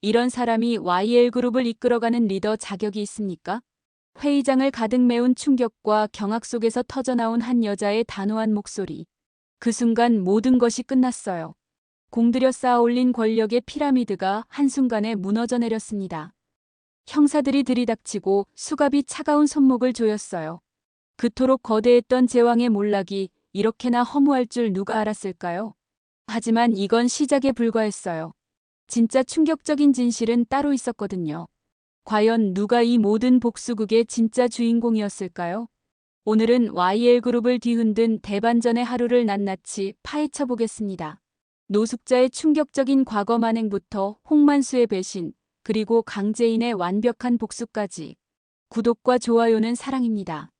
이런 사람이 YL그룹을 이끌어가는 리더 자격이 있습니까? 회의장을 가득 메운 충격과 경악 속에서 터져나온 한 여자의 단호한 목소리. 그 순간 모든 것이 끝났어요. 공들여 쌓아올린 권력의 피라미드가 한순간에 무너져 내렸습니다. 형사들이 들이닥치고 수갑이 차가운 손목을 조였어요. 그토록 거대했던 제왕의 몰락이 이렇게나 허무할 줄 누가 알았을까요? 하지만 이건 시작에 불과했어요. 진짜 충격적인 진실은 따로 있었거든요. 과연 누가 이 모든 복수극의 진짜 주인공이었을까요? 오늘은 YL그룹을 뒤흔든 대반전의 하루를 낱낱이 파헤쳐 보겠습니다. 노숙자의 충격적인 과거 만행부터 홍만수의 배신, 그리고 강재인의 완벽한 복수까지. 구독과 좋아요는 사랑입니다.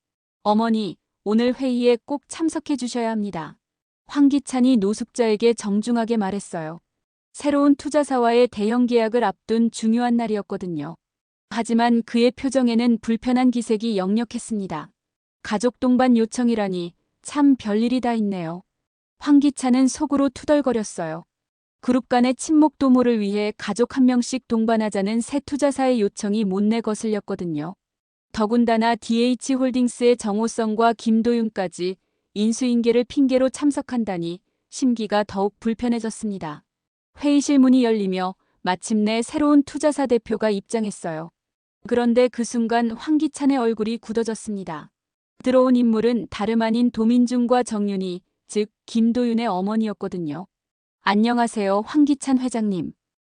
어머니, 오늘 회의에 꼭 참석해 주셔야 합니다. 황기찬이 노숙자에게 정중하게 말했어요. 새로운 투자사와의 대형 계약을 앞둔 중요한 날이었거든요. 하지만 그의 표정에는 불편한 기색이 역력했습니다. 가족 동반 요청이라니 참 별일이 다 있네요. 황기찬은 속으로 투덜거렸어요. 그룹 간의 친목 도모를 위해 가족 한 명씩 동반하자는 새 투자사의 요청이 못내 거슬렸거든요. 더군다나 DH홀딩스의 정호성과 김도윤까지 인수인계를 핑계로 참석한다니 심기가 더욱 불편해졌습니다. 회의실 문이 열리며 마침내 새로운 투자사 대표가 입장했어요. 그런데 그 순간 황기찬의 얼굴이 굳어졌습니다. 들어온 인물은 다름 아닌 도민중과 정윤희, 즉 김도윤의 어머니였거든요. 안녕하세요, 황기찬 회장님.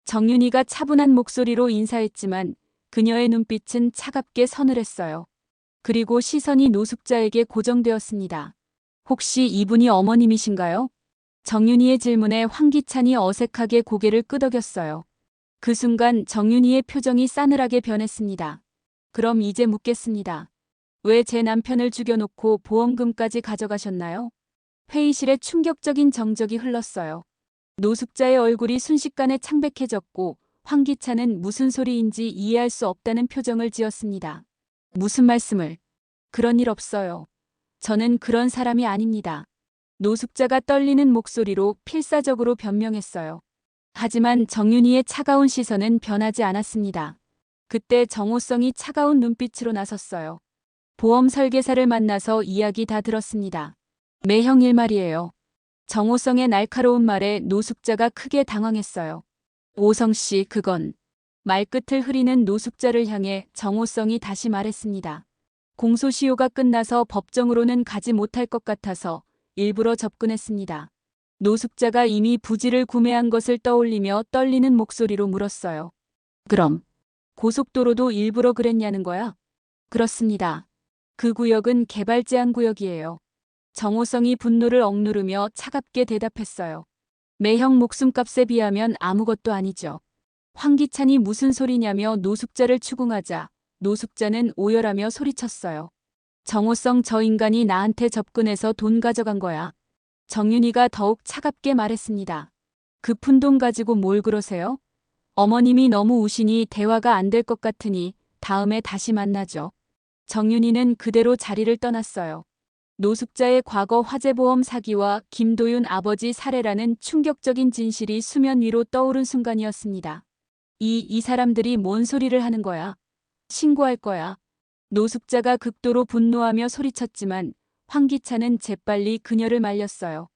정윤희가 차분한 목소리로 인사했지만 그녀의 눈빛은 차갑게 서늘했어요. 그리고 시선이 노숙자에게 고정되었습니다. 혹시 이분이 어머님이신가요? 정윤희의 질문에 황기찬이 어색하게 고개를 끄덕였어요. 그 순간 정윤희의 표정이 싸늘하게 변했습니다. 그럼 이제 묻겠습니다. 왜 제 남편을 죽여놓고 보험금까지 가져가셨나요? 회의실에 충격적인 정적이 흘렀어요. 노숙자의 얼굴이 순식간에 창백해졌고 황기찬은 무슨 소리인지 이해할 수 없다는 표정을 지었습니다. 무슨 말씀을? 그런 일 없어요. 저는 그런 사람이 아닙니다. 노숙자가 떨리는 목소리로 필사적으로 변명했어요. 하지만 정윤희의 차가운 시선은 변하지 않았습니다. 그때 정호성이 차가운 눈빛으로 나섰어요. 보험 설계사를 만나서 이야기 다 들었습니다. 매형 일 말이에요. 정호성의 날카로운 말에 노숙자가 크게 당황했어요. 오성 씨, 그건. 말끝을 흐리는 노숙자를 향해 정호성이 다시 말했습니다. 공소시효가 끝나서 법정으로는 가지 못할 것 같아서 일부러 접근했습니다. 노숙자가 이미 부지를 구매한 것을 떠올리며 떨리는 목소리로 물었어요. 그럼 고속도로도 일부러 그랬냐는 거야? 그렇습니다. 그 구역은 개발 제한 구역이에요. 정호성이 분노를 억누르며 차갑게 대답했어요. 매형 목숨값에 비하면 아무것도 아니죠. 황기찬이 무슨 소리냐며 노숙자를 추궁하자 노숙자는 오열하며 소리쳤어요. 정호성, 저 인간이 나한테 접근해서 돈 가져간 거야. 정윤희가 더욱 차갑게 말했습니다. 그 푼돈 가지고 뭘 그러세요? 어머님이 너무 우시니 대화가 안 될 것 같으니 다음에 다시 만나죠. 정윤희는 그대로 자리를 떠났어요. 노숙자의 과거 화재보험 사기와 김도윤 아버지 살해라는 충격적인 진실이 수면 위로 떠오른 순간이었습니다. 이 사람들이 뭔 소리를 하는 거야? 신고할 거야. 노숙자가 극도로 분노하며 소리쳤지만 황기찬은 재빨리 그녀를 말렸어요.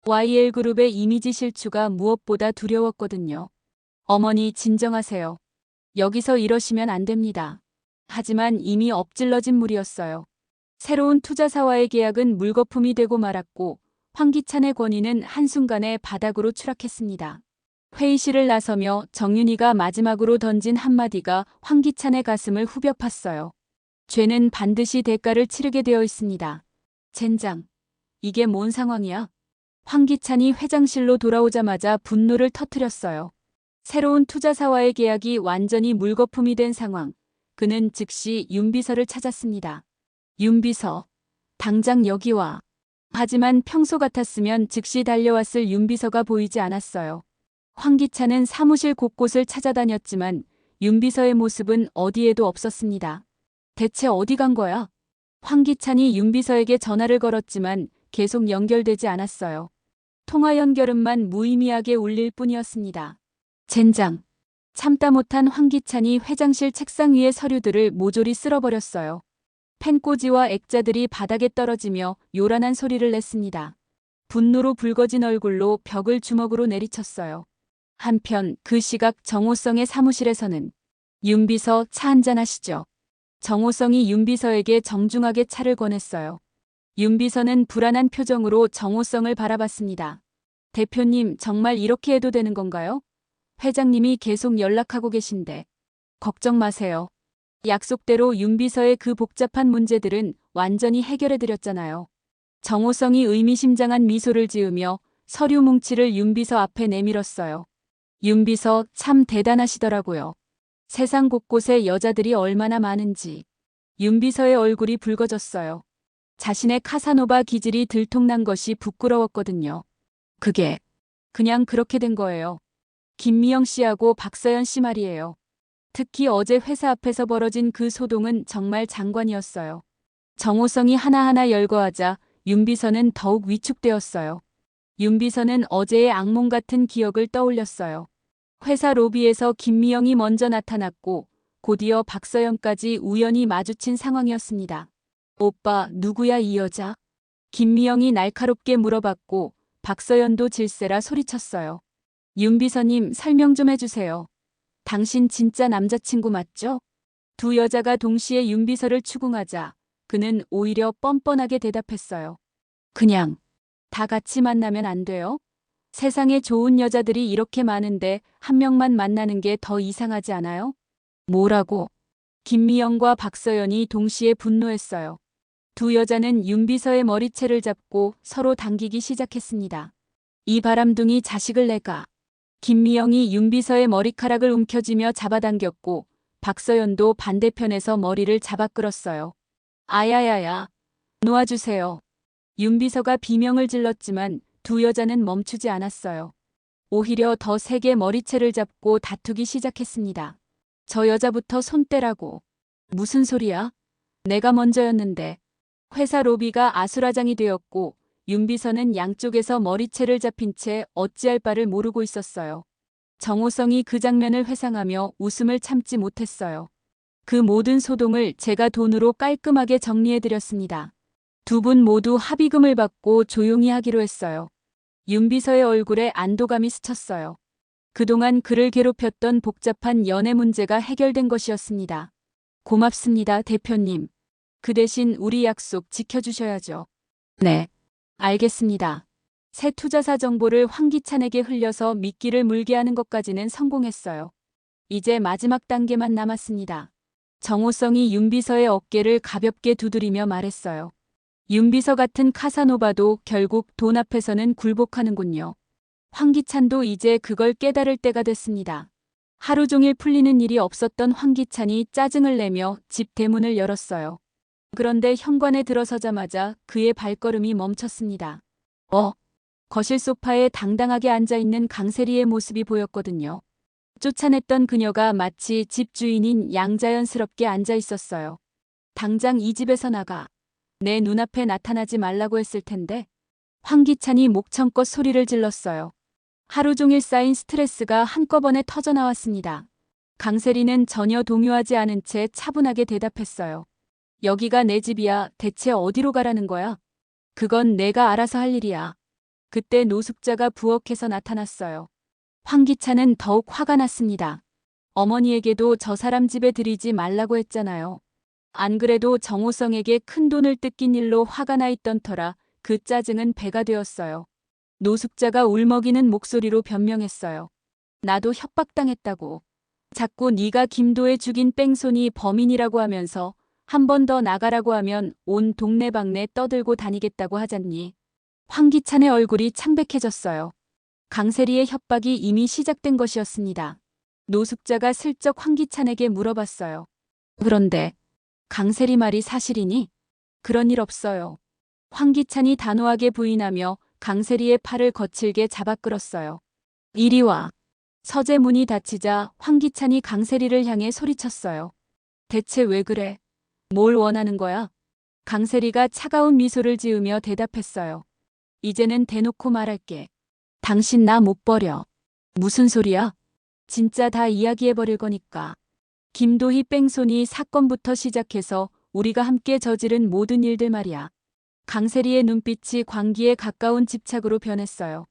YL그룹의 이미지 실추가 무엇보다 두려웠거든요. 어머니, 진정하세요. 여기서 이러시면 안 됩니다. 하지만 이미 엎질러진 물이었어요. 새로운 투자사와의 계약은 물거품이 되고 말았고 황기찬의 권위는 한순간에 바닥으로 추락했습니다. 회의실을 나서며 정윤희가 마지막으로 던진 한마디가 황기찬의 가슴을 후벼 팠어요. 죄는 반드시 대가를 치르게 되어 있습니다. 젠장, 이게 뭔 상황이야? 황기찬이 회장실로 돌아오자마자 분노를 터뜨렸어요. 새로운 투자사와의 계약이 완전히 물거품이 된 상황. 그는 즉시 윤비서를 찾았습니다. 윤비서, 당장 여기 와. 하지만 평소 같았으면 즉시 달려왔을 윤비서가 보이지 않았어요. 황기찬은 사무실 곳곳을 찾아다녔지만 윤비서의 모습은 어디에도 없었습니다. 대체 어디 간 거야? 황기찬이 윤비서에게 전화를 걸었지만 계속 연결되지 않았어요. 통화 연결음만 무의미하게 울릴 뿐이었습니다. 젠장, 참다 못한 황기찬이 회장실 책상 위의 서류들을 모조리 쓸어버렸어요. 펜꽂이와 액자들이 바닥에 떨어지며 요란한 소리를 냈습니다. 분노로 붉어진 얼굴로 벽을 주먹으로 내리쳤어요. 한편 그 시각 정호성의 사무실에서는 윤 비서 차 한잔 하시죠. 정호성이 윤 비서에게 정중하게 차를 권했어요. 윤 비서는 불안한 표정으로 정호성을 바라봤습니다. 대표님, 정말 이렇게 해도 되는 건가요? 회장님이 계속 연락하고 계신데. 걱정 마세요. 약속대로 윤 비서의 그 복잡한 문제들은 완전히 해결해드렸잖아요. 정호성이 의미심장한 미소를 지으며 서류 뭉치를 윤 비서 앞에 내밀었어요. 윤 비서 참 대단하시더라고요. 세상 곳곳에 여자들이 얼마나 많은지. 윤 비서의 얼굴이 붉어졌어요. 자신의 카사노바 기질이 들통난 것이 부끄러웠거든요. 그게 그냥 그렇게 된 거예요. 김미영 씨하고 박서연 씨 말이에요. 특히 어제 회사 앞에서 벌어진 그 소동은 정말 장관이었어요. 정호성이 하나하나 열거하자 윤 비서는 더욱 위축되었어요. 윤 비서는 어제의 악몽 같은 기억을 떠올렸어요. 회사 로비에서 김미영이 먼저 나타났고 곧이어 박서연까지 우연히 마주친 상황이었습니다. 오빠, 누구야 이 여자? 김미영이 날카롭게 물어봤고 박서연도 질세라 소리쳤어요. 윤 비서님, 설명 좀 해주세요. 당신 진짜 남자친구 맞죠? 두 여자가 동시에 윤 비서를 추궁하자 그는 오히려 뻔뻔하게 대답했어요. 그냥 다 같이 만나면 안 돼요? 세상에 좋은 여자들이 이렇게 많은데 한 명만 만나는 게 더 이상하지 않아요? 뭐라고? 김미영과 박서연이 동시에 분노했어요. 두 여자는 윤 비서의 머리채를 잡고 서로 당기기 시작했습니다. 이 바람둥이 자식을 내가. 김미영이 윤 비서의 머리카락을 움켜쥐며 잡아당겼고 박서연도 반대편에서 머리를 잡아 끌었어요. 아야야야. 놓아주세요. 윤 비서가 비명을 질렀지만 두 여자는 멈추지 않았어요. 오히려 더 세게 머리채를 잡고 다투기 시작했습니다. 저 여자부터 손 떼라고. 무슨 소리야? 내가 먼저였는데. 회사 로비가 아수라장이 되었고 윤 비서는 양쪽에서 머리채를 잡힌 채 어찌할 바를 모르고 있었어요. 정호성이 그 장면을 회상하며 웃음을 참지 못했어요. 그 모든 소동을 제가 돈으로 깔끔하게 정리해드렸습니다. 두 분 모두 합의금을 받고 조용히 하기로 했어요. 윤 비서의 얼굴에 안도감이 스쳤어요. 그동안 그를 괴롭혔던 복잡한 연애 문제가 해결된 것이었습니다. 고맙습니다, 대표님. 그 대신 우리 약속 지켜주셔야죠. 네. 알겠습니다. 새 투자사 정보를 황기찬에게 흘려서 미끼를 물게 하는 것까지는 성공했어요. 이제 마지막 단계만 남았습니다. 정호성이 윤 비서의 어깨를 가볍게 두드리며 말했어요. 윤 비서 같은 카사노바도 결국 돈 앞에서는 굴복하는군요. 황기찬도 이제 그걸 깨달을 때가 됐습니다. 하루 종일 풀리는 일이 없었던 황기찬이 짜증을 내며 집 대문을 열었어요. 그런데 현관에 들어서자마자 그의 발걸음이 멈췄습니다. 거실 소파에 당당하게 앉아있는 강세리의 모습이 보였거든요. 쫓아냈던 그녀가 마치 집 주인인 양자연스럽게 앉아있었어요. 당장 이 집에서 나가. 내 눈앞에 나타나지 말라고 했을 텐데. 황기찬이 목청껏 소리를 질렀어요. 하루 종일 쌓인 스트레스가 한꺼번에 터져나왔습니다. 강세리는 전혀 동요하지 않은 채 차분하게 대답했어요. 여기가 내 집이야. 대체 어디로 가라는 거야? 그건 내가 알아서 할 일이야. 그때 노숙자가 부엌에서 나타났어요. 황기찬은 더욱 화가 났습니다. 어머니에게도 저 사람 집에 들이지 말라고 했잖아요. 안 그래도 정호성에게 큰 돈을 뜯긴 일로 화가 나 있던 터라 그 짜증은 배가 되었어요. 노숙자가 울먹이는 목소리로 변명했어요. 나도 협박당했다고. 자꾸 네가 김도혜 죽인 뺑소니 범인이라고 하면서 한 번 더 나가라고 하면 온 동네방네 떠들고 다니겠다고 하잖니. 황기찬의 얼굴이 창백해졌어요. 강세리의 협박이 이미 시작된 것이었습니다. 노숙자가 슬쩍 황기찬에게 물어봤어요. 그런데 강세리 말이 사실이니? 그런 일 없어요. 황기찬이 단호하게 부인하며 강세리의 팔을 거칠게 잡아 끌었어요. 이리 와. 서재 문이 닫히자 황기찬이 강세리를 향해 소리쳤어요. 대체 왜 그래? 뭘 원하는 거야? 강세리가 차가운 미소를 지으며 대답했어요. 이제는 대놓고 말할게. 당신 나 못 버려. 무슨 소리야? 진짜 다 이야기해버릴 거니까. 김도희 뺑소니 사건부터 시작해서 우리가 함께 저지른 모든 일들 말이야. 강세리의 눈빛이 광기에 가까운 집착으로 변했어요.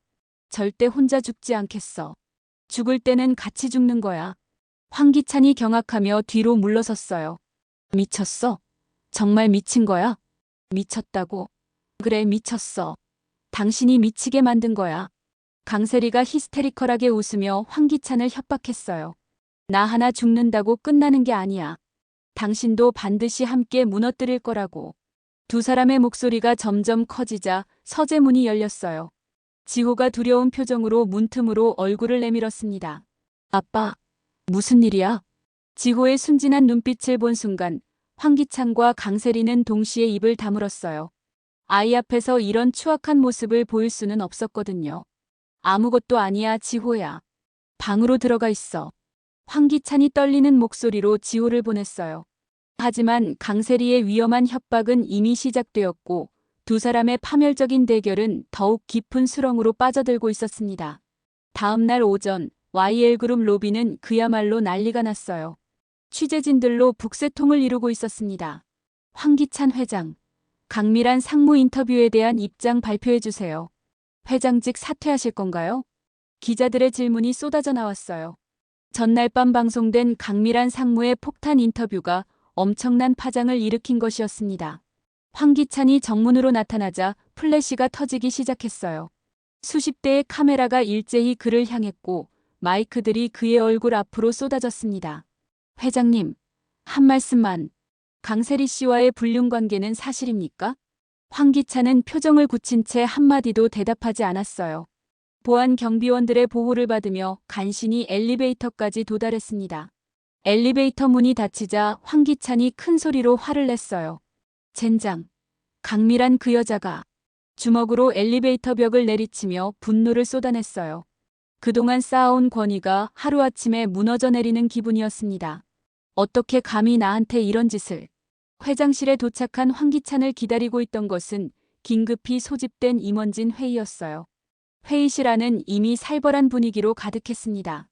절대 혼자 죽지 않겠어. 죽을 때는 같이 죽는 거야. 황기찬이 경악하며 뒤로 물러섰어요. 미쳤어? 정말 미친 거야? 미쳤다고? 그래, 미쳤어. 당신이 미치게 만든 거야. 강세리가 히스테리컬하게 웃으며 황기찬을 협박했어요. 나 하나 죽는다고 끝나는 게 아니야. 당신도 반드시 함께 무너뜨릴 거라고. 두 사람의 목소리가 점점 커지자 서재문이 열렸어요. 지호가 두려운 표정으로 문틈으로 얼굴을 내밀었습니다. 아빠, 무슨 일이야? 지호의 순진한 눈빛을 본 순간 황기찬과 강세리는 동시에 입을 다물었어요. 아이 앞에서 이런 추악한 모습을 보일 수는 없었거든요. 아무것도 아니야, 지호야. 방으로 들어가 있어. 황기찬이 떨리는 목소리로 지호를 보냈어요. 하지만 강세리의 위험한 협박은 이미 시작되었고 두 사람의 파멸적인 대결은 더욱 깊은 수렁으로 빠져들고 있었습니다. 다음 날 오전 YL그룹 로비는 그야말로 난리가 났어요. 취재진들로 북새통을 이루고 있었습니다. 황기찬 회장, 강미란 상무 인터뷰에 대한 입장 발표해 주세요. 회장직 사퇴하실 건가요? 기자들의 질문이 쏟아져 나왔어요. 전날 밤 방송된 강미란 상무의 폭탄 인터뷰가 엄청난 파장을 일으킨 것이었습니다. 황기찬이 정문으로 나타나자 플래시가 터지기 시작했어요. 수십 대의 카메라가 일제히 그를 향했고 마이크들이 그의 얼굴 앞으로 쏟아졌습니다. 회장님, 한 말씀만. 강세리 씨와의 불륜 관계는 사실입니까? 황기찬은 표정을 굳힌 채 한마디도 대답하지 않았어요. 보안 경비원들의 보호를 받으며 간신히 엘리베이터까지 도달했습니다. 엘리베이터 문이 닫히자 황기찬이 큰 소리로 화를 냈어요. 젠장. 강미란 그 여자가. 주먹으로 엘리베이터 벽을 내리치며 분노를 쏟아냈어요. 그동안 쌓아온 권위가 하루아침에 무너져 내리는 기분이었습니다. 어떻게 감히 나한테 이런 짓을. 회장실에 도착한 황기찬을 기다리고 있던 것은 긴급히 소집된 임원진 회의였어요. 회의실 안은 이미 살벌한 분위기로 가득했습니다.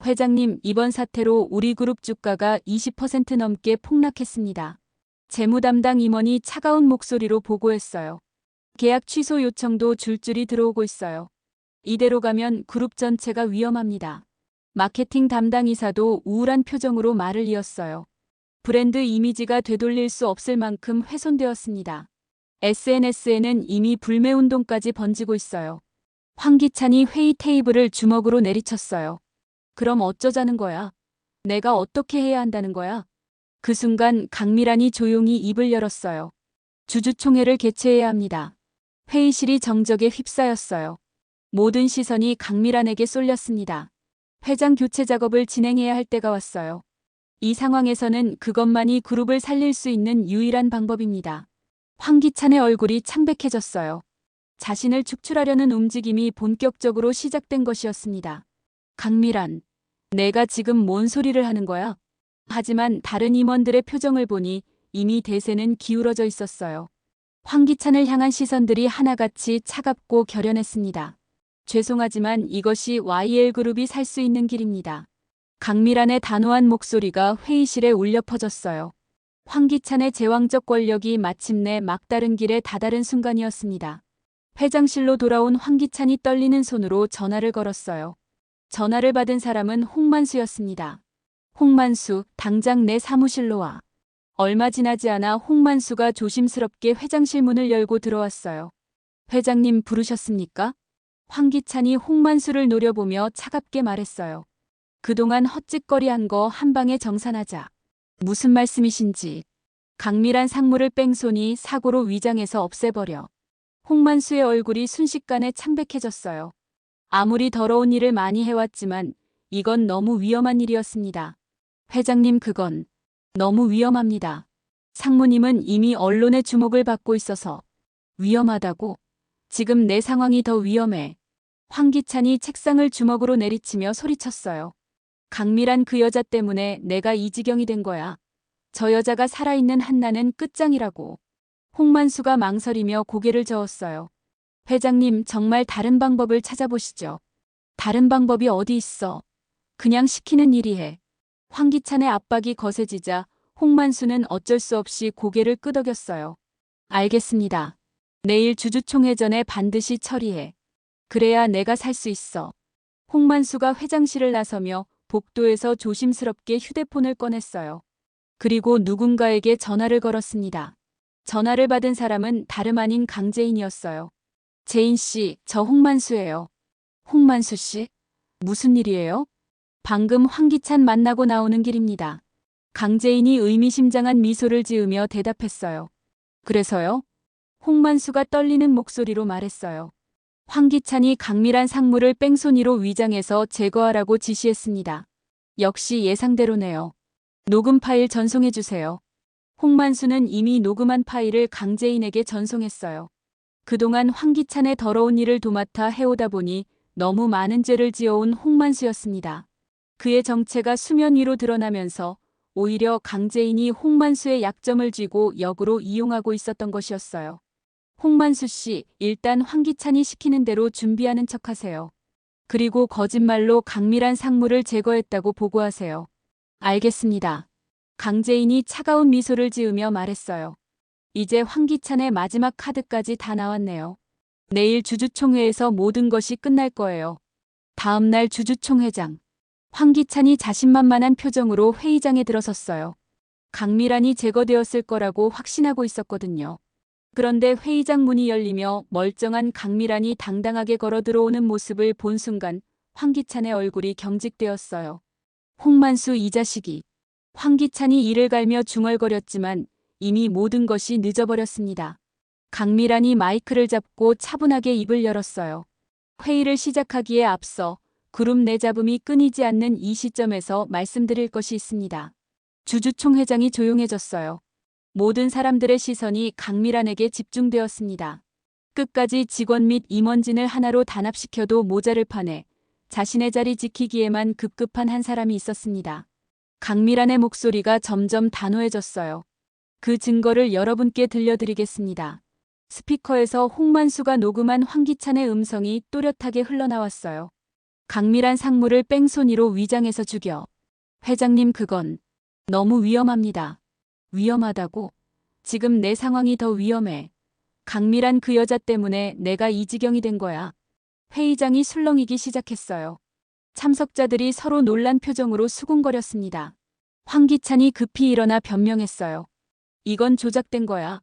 회장님, 이번 사태로 우리 그룹 주가가 20% 넘게 폭락했습니다. 재무 담당 임원이 차가운 목소리로 보고했어요. 계약 취소 요청도 줄줄이 들어오고 있어요. 이대로 가면 그룹 전체가 위험합니다. 마케팅 담당 이사도 우울한 표정으로 말을 이었어요. 브랜드 이미지가 되돌릴 수 없을 만큼 훼손되었습니다. SNS에는 이미 불매운동까지 번지고 있어요. 황기찬이 회의 테이블을 주먹으로 내리쳤어요. 그럼 어쩌자는 거야? 내가 어떻게 해야 한다는 거야? 그 순간 강미란이 조용히 입을 열었어요. 주주총회를 개최해야 합니다. 회의실이 정적에 휩싸였어요. 모든 시선이 강미란에게 쏠렸습니다. 회장 교체 작업을 진행해야 할 때가 왔어요. 이 상황에서는 그것만이 그룹을 살릴 수 있는 유일한 방법입니다. 황기찬의 얼굴이 창백해졌어요. 자신을 축출하려는 움직임이 본격적으로 시작된 것이었습니다. 강미란, 내가 지금 뭔 소리를 하는 거야? 하지만 다른 임원들의 표정을 보니 이미 대세는 기울어져 있었어요. 황기찬을 향한 시선들이 하나같이 차갑고 결연했습니다. 죄송하지만 이것이 YL그룹이 살 수 있는 길입니다. 강미란의 단호한 목소리가 회의실에 울려 퍼졌어요. 황기찬의 제왕적 권력이 마침내 막다른 길에 다다른 순간이었습니다. 회장실로 돌아온 황기찬이 떨리는 손으로 전화를 걸었어요. 전화를 받은 사람은 홍만수였습니다. 홍만수, 당장 내 사무실로 와. 얼마 지나지 않아 홍만수가 조심스럽게 회장실 문을 열고 들어왔어요. 회장님 부르셨습니까? 황기찬이 홍만수를 노려보며 차갑게 말했어요. 그동안 헛짓거리한 거 한 방에 정산하자. 무슨 말씀이신지. 강미란 상무를 뺑소니 사고로 위장해서 없애버려. 홍만수의 얼굴이 순식간에 창백해졌어요. 아무리 더러운 일을 많이 해왔지만 이건 너무 위험한 일이었습니다. 회장님, 그건 너무 위험합니다. 상무님은 이미 언론의 주목을 받고 있어서. 위험하다고? 지금 내 상황이 더 위험해. 황기찬이 책상을 주먹으로 내리치며 소리쳤어요. 강미란 그 여자 때문에 내가 이 지경이 된 거야. 저 여자가 살아있는 한나는 끝장이라고. 홍만수가 망설이며 고개를 저었어요. 회장님, 정말 다른 방법을 찾아보시죠. 다른 방법이 어디 있어. 그냥 시키는 일이 해. 황기찬의 압박이 거세지자 홍만수는 어쩔 수 없이 고개를 끄덕였어요. 알겠습니다. 내일 주주총회 전에 반드시 처리해. 그래야 내가 살 수 있어. 홍만수가 회장실을 나서며 복도에서 조심스럽게 휴대폰을 꺼냈어요. 그리고 누군가에게 전화를 걸었습니다. 전화를 받은 사람은 다름 아닌 강재인이었어요. 재인 씨, 저 홍만수예요. 홍만수 씨? 무슨 일이에요? 방금 황기찬 만나고 나오는 길입니다. 강재인이 의미심장한 미소를 지으며 대답했어요. 그래서요? 홍만수가 떨리는 목소리로 말했어요. 황기찬이 강밀한 상무를 뺑소니로 위장해서 제거하라고 지시했습니다. 역시 예상대로네요. 녹음 파일 전송해 주세요. 홍만수는 이미 녹음한 파일을 강재인에게 전송했어요. 그동안 황기찬의 더러운 일을 도맡아 해오다 보니 너무 많은 죄를 지어온 홍만수였습니다. 그의 정체가 수면 위로 드러나면서 오히려 강재인이 홍만수의 약점을 쥐고 역으로 이용하고 있었던 것이었어요. 홍만수 씨, 일단 황기찬이 시키는 대로 준비하는 척하세요. 그리고 거짓말로 강밀한 상무를 제거했다고 보고하세요. 알겠습니다. 강재인이 차가운 미소를 지으며 말했어요. 이제 황기찬의 마지막 카드까지 다 나왔네요. 내일 주주총회에서 모든 것이 끝날 거예요. 다음 날 주주총회장. 황기찬이 자신만만한 표정으로 회의장에 들어섰어요. 강밀한이 제거되었을 거라고 확신하고 있었거든요. 그런데 회의장 문이 열리며 멀쩡한 강밀한이 당당하게 걸어 들어오는 모습을 본 순간 황기찬의 얼굴이 경직되었어요. 홍만수 이 자식이. 황기찬이 이를 갈며 중얼거렸지만 이미 모든 것이 늦어버렸습니다. 강밀한이 마이크를 잡고 차분하게 입을 열었어요. 회의를 시작하기에 앞서 그룹 내 잡음이 끊이지 않는 이 시점에서 말씀드릴 것이 있습니다. 주주총회장이 조용해졌어요. 모든 사람들의 시선이 강밀한에게 집중되었습니다. 끝까지 직원 및 임원진을 하나로 단합시켜도 모자를 판에 자신의 자리 지키기에만 급급한 한 사람이 있었습니다. 강밀한의 목소리가 점점 단호해졌어요. 그 증거를 여러분께 들려드리겠습니다. 스피커에서 홍만수가 녹음한 황기찬의 음성이 또렷하게 흘러나왔어요. 강밀한 상무를 뺑소니로 위장해서 죽여. 회장님 그건 너무 위험합니다. 위험하다고? 지금 내 상황이 더 위험해. 강밀한 그 여자 때문에 내가 이 지경이 된 거야. 회의장이 술렁이기 시작했어요. 참석자들이 서로 놀란 표정으로 수군거렸습니다. 황기찬이 급히 일어나 변명했어요. 이건 조작된 거야.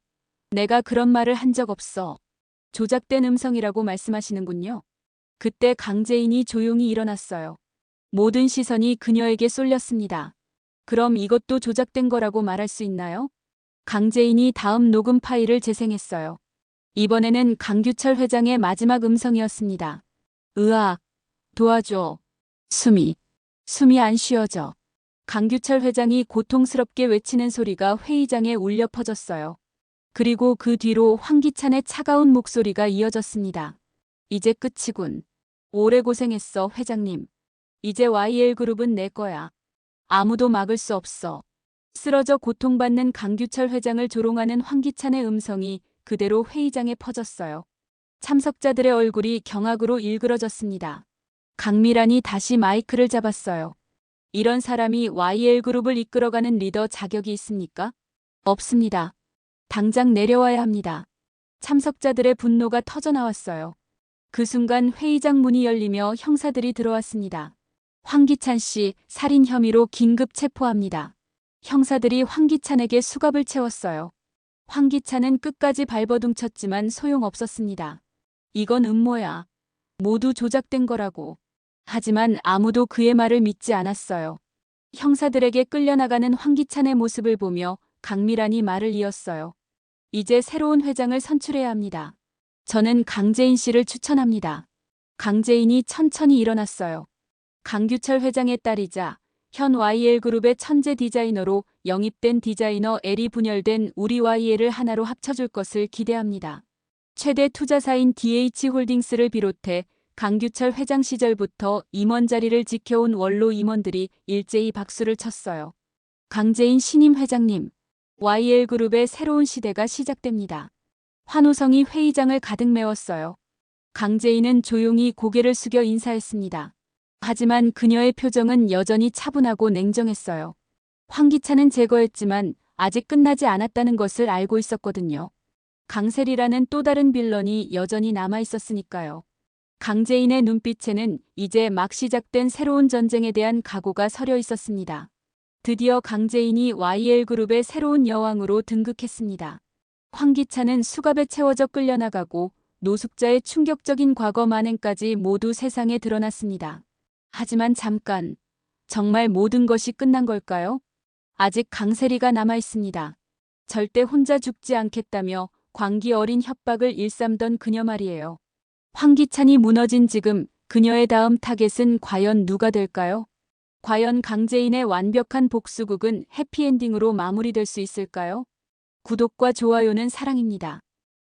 내가 그런 말을 한 적 없어. 조작된 음성이라고 말씀하시는군요. 그때 강재인이 조용히 일어났어요. 모든 시선이 그녀에게 쏠렸습니다. 그럼 이것도 조작된 거라고 말할 수 있나요? 강재인이 다음 녹음 파일을 재생했어요. 이번에는 강규철 회장의 마지막 음성이었습니다. 으악, 도와줘. 숨이 안 쉬어져. 강규철 회장이 고통스럽게 외치는 소리가 회의장에 울려 퍼졌어요. 그리고 그 뒤로 황기찬의 차가운 목소리가 이어졌습니다. 이제 끝이군. 오래 고생했어, 회장님. 이제 YL그룹은 내 거야. 아무도 막을 수 없어. 쓰러져 고통받는 강규철 회장을 조롱하는 황기찬의 음성이 그대로 회의장에 퍼졌어요. 참석자들의 얼굴이 경악으로 일그러졌습니다. 강밀한이 다시 마이크를 잡았어요. 이런 사람이 YL그룹을 이끌어가는 리더 자격이 있습니까? 없습니다. 당장 내려와야 합니다. 참석자들의 분노가 터져나왔어요. 그 순간 회의장 문이 열리며 형사들이 들어왔습니다. 황기찬 씨 살인 혐의로 긴급 체포합니다. 형사들이 황기찬에게 수갑을 채웠어요. 황기찬은 끝까지 발버둥쳤지만 소용없었습니다. 이건 음모야. 모두 조작된 거라고. 하지만 아무도 그의 말을 믿지 않았어요. 형사들에게 끌려나가는 황기찬의 모습을 보며 강밀한이 말을 이었어요. 이제 새로운 회장을 선출해야 합니다. 저는 강재인 씨를 추천합니다. 강재인이 천천히 일어났어요. 강규철 회장의 딸이자 현 YL그룹의 천재 디자이너로 영입된 디자이너 L이 분열된 우리 YL을 하나로 합쳐줄 것을 기대합니다. 최대 투자사인 DH홀딩스를 비롯해 강규철 회장 시절부터 임원 자리를 지켜온 원로 임원들이 일제히 박수를 쳤어요. 강재인 신임 회장님, YL그룹의 새로운 시대가 시작됩니다. 환호성이 회의장을 가득 메웠어요. 강재인은 조용히 고개를 숙여 인사했습니다. 하지만 그녀의 표정은 여전히 차분하고 냉정했어요. 황기찬은 제거했지만 아직 끝나지 않았다는 것을 알고 있었거든요. 강세리라는 또 다른 빌런이 여전히 남아 있었으니까요. 강재인의 눈빛에는 이제 막 시작된 새로운 전쟁에 대한 각오가 서려 있었습니다. 드디어 강재인이 YL그룹의 새로운 여왕으로 등극했습니다. 황기찬은 수갑에 채워져 끌려나가고 노숙자의 충격적인 과거 만행까지 모두 세상에 드러났습니다. 하지만 잠깐, 정말 모든 것이 끝난 걸까요? 아직 강세리가 남아 있습니다. 절대 혼자 죽지 않겠다며 광기 어린 협박을 일삼던 그녀 말이에요. 황기찬이 무너진 지금 그녀의 다음 타겟은 과연 누가 될까요? 과연 강재인의 완벽한 복수극은 해피엔딩으로 마무리될 수 있을까요? 구독과 좋아요는 사랑입니다.